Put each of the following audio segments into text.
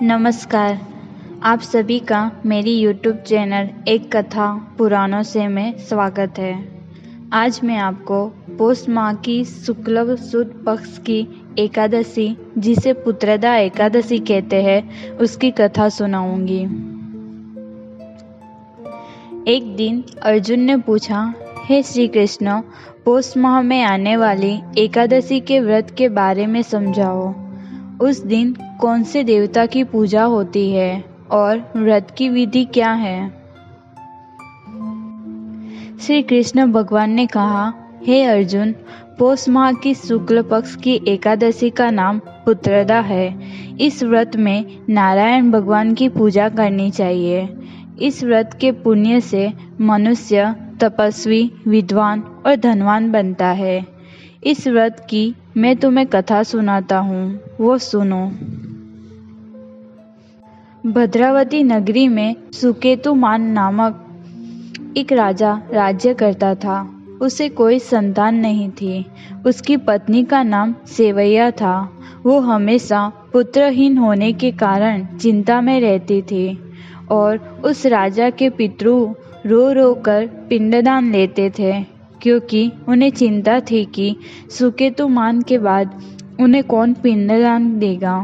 नमस्कार। आप सभी का मेरी YouTube चैनल एक कथा पुराणों से में स्वागत है। आज मैं आपको पौष माह की शुक्ल सुद पक्ष की एकादशी, जिसे पुत्रदा एकादशी कहते हैं, उसकी कथा सुनाऊंगी। एक दिन अर्जुन ने पूछा, हे श्री कृष्ण, पौष माह में आने वाली एकादशी के व्रत के बारे में समझाओ। उस दिन कौन से देवता की पूजा होती है और व्रत की विधि क्या है? श्री कृष्ण भगवान ने कहा, हे अर्जुन, पौष माह की शुक्ल पक्ष की एकादशी का नाम पुत्रदा है। इस व्रत में नारायण भगवान की पूजा करनी चाहिए। इस व्रत के पुण्य से मनुष्य तपस्वी, विद्वान और धनवान बनता है। इस व्रत की मैं तुम्हें कथा सुनाता हूँ, वो सुनो। भद्रावती नगरी में सुकेतुमान नामक एक राजा राज्य करता था। उसे कोई संतान नहीं थी। उसकी पत्नी का नाम सेवैया था। वो हमेशा पुत्रहीन होने के कारण चिंता में रहती थी और उस राजा के पितृ रो रो कर पिंडदान लेते थे, क्योंकि उन्हें चिंता थी कि सुकेतुमान के बाद उन्हें कौन पिंडदान देगा।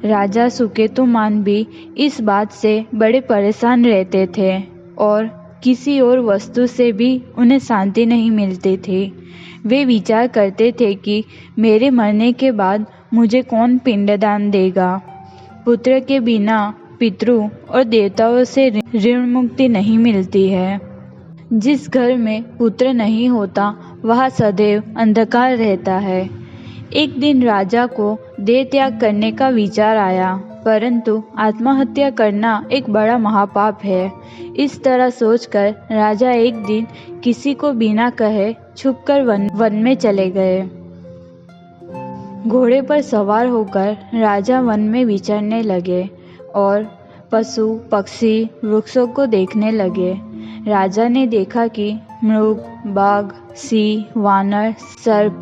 राजा सुकेतुमान भी इस बात से बड़े परेशान रहते थे और किसी और वस्तु से भी उन्हें शांति नहीं मिलती थी। वे विचार करते थे कि मेरे मरने के बाद मुझे कौन पिंडदान देगा। पुत्र के बिना पितृ और देवताओं से ऋण मुक्ति नहीं मिलती है। जिस घर में पुत्र नहीं होता, वहाँ सदैव अंधकार रहता है। एक दिन राजा को देह त्याग करने का विचार आया, परंतु आत्महत्या करना एक बड़ा महापाप है। इस तरह सोचकर राजा एक दिन किसी को बिना कहे छुपकर वन में चले गए। घोड़े पर सवार होकर राजा वन में विचरने लगे और पशु, पक्षी, वृक्षों को देखने लगे। राजा ने देखा कि मृग, बाघ, सिंह, वानर, सर्प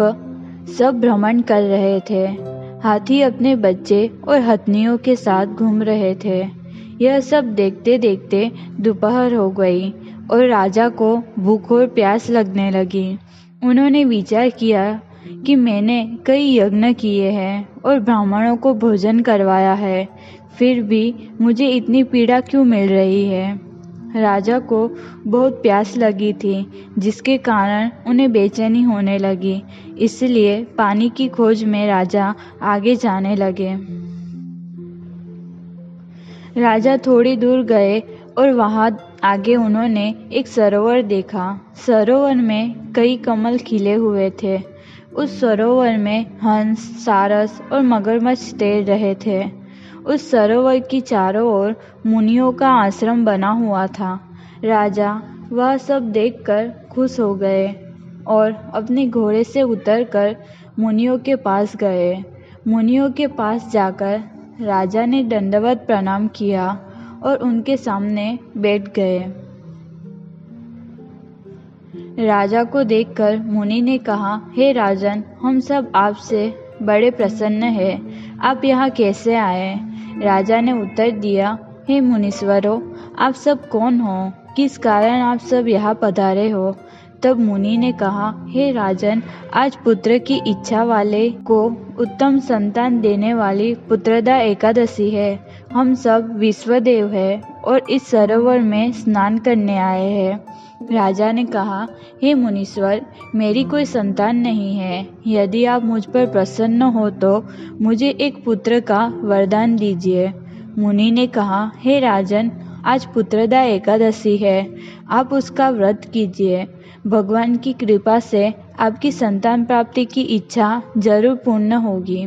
सब भ्रमण कर रहे थे। हाथी अपने बच्चे और हथनियों के साथ घूम रहे थे। यह सब देखते देखते दोपहर हो गई और राजा को भूख और प्यास लगने लगी। उन्होंने विचार किया कि मैंने कई यज्ञ किए हैं और ब्राह्मणों को भोजन करवाया है, फिर भी मुझे इतनी पीड़ा क्यों मिल रही है। राजा को बहुत प्यास लगी थी, जिसके कारण उन्हें बेचैनी होने लगी। इसलिए पानी की खोज में राजा आगे जाने लगे। राजा थोड़ी दूर गए और वहां आगे उन्होंने एक सरोवर देखा। सरोवर में कई कमल खिले हुए थे। उस सरोवर में हंस, सारस और मगरमच्छ तैर रहे थे। उस सरोवर की चारों ओर मुनियों का आश्रम बना हुआ था। राजा वह सब देखकर खुश हो गए और अपने घोड़े से उतरकर मुनियों के पास गए। मुनियों के पास जाकर राजा ने दंडवत प्रणाम किया और उनके सामने बैठ गए। राजा को देखकर मुनि ने कहा, हे राजन, हम सब आपसे बड़े प्रसन्न हैं। आप यहाँ कैसे आए? राजा ने उत्तर दिया, हे मुनीश्वरों, आप सब कौन हो? किस कारण आप सब यहाँ पधारे हो? तब मुनि ने कहा, हे राजन, आज पुत्र की इच्छा वाले को उत्तम संतान देने वाली पुत्रदा एकादशी है। हम सब विश्वदेव हैं और इस सरोवर में स्नान करने आए हैं। राजा ने कहा, हे मुनीश्वर, मेरी कोई संतान नहीं है। यदि आप मुझ पर प्रसन्न हो तो मुझे एक पुत्र का वरदान दीजिए। मुनि ने कहा, हे राजन, आज पुत्रदा एकादशी है। आप उसका व्रत कीजिए। भगवान की कृपा से आपकी संतान प्राप्ति की इच्छा जरूर पूर्ण होगी।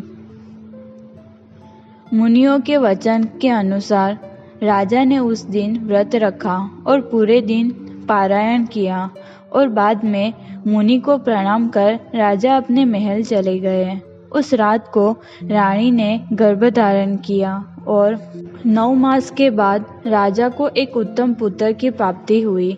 मुनियों के वचन के अनुसार राजा ने उस दिन व्रत रखा और पूरे दिन पारायण किया और बाद में मुनि को प्रणाम कर राजा अपने महल चले गए। उस रात को रानी ने गर्भ धारण किया और 9 मास के बाद राजा को एक उत्तम पुत्र की प्राप्ति हुई।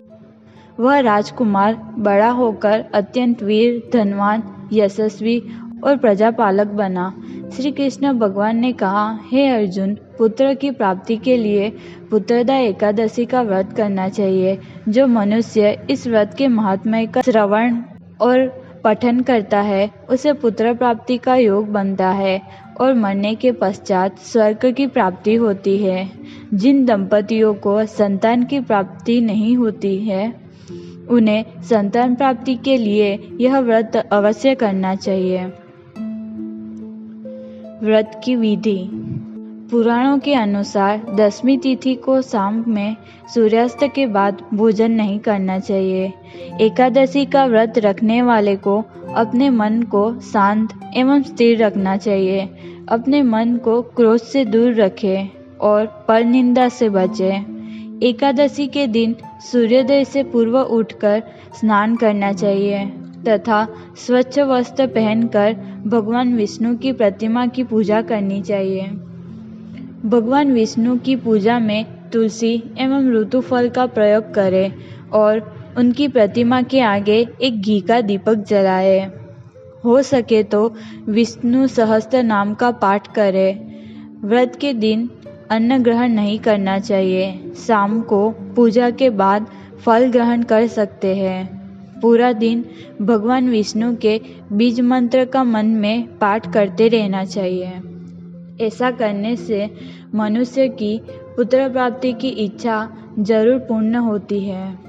वह राजकुमार बड़ा होकर अत्यंत वीर, धनवान, यशस्वी और प्रजापालक बना। श्री कृष्ण भगवान ने कहा, हे अर्जुन, पुत्र की प्राप्ति के लिए पुत्रदा एकादशी का व्रत करना चाहिए। जो मनुष्य इस व्रत के महात्म्य का श्रवण और पठन करता है उसे पुत्र प्राप्ति का योग बनता है और मरने के पश्चात स्वर्ग की प्राप्ति होती है। जिन दंपतियों को संतान की प्राप्ति नहीं होती है उन्हें संतान प्राप्ति के लिए यह व्रत अवश्य करना चाहिए। व्रत की विधि। पुराणों के अनुसार 10वीं तिथि को शाम में सूर्यास्त के बाद भोजन नहीं करना चाहिए। एकादशी का व्रत रखने वाले को अपने मन को शांत एवं स्थिर रखना चाहिए। अपने मन को क्रोध से दूर रखें और परनिंदा से बचें। एकादशी के दिन सूर्योदय से पूर्व उठकर स्नान करना चाहिए तथा स्वच्छ वस्त्र पहनकर भगवान विष्णु की प्रतिमा की पूजा करनी चाहिए। भगवान विष्णु की पूजा में तुलसी एवं ऋतुफल का प्रयोग करें और उनकी प्रतिमा के आगे एक घी का दीपक जलाएं। हो सके तो विष्णु सहस्त्र नाम का पाठ करें। व्रत के दिन अन्न ग्रहण नहीं करना चाहिए। शाम को पूजा के बाद फल ग्रहण कर सकते हैं। पूरा दिन भगवान विष्णु के बीज मंत्र का मन में पाठ करते रहना चाहिए। ऐसा करने से मनुष्य की पुत्र प्राप्ति की इच्छा जरूर पूर्ण होती है।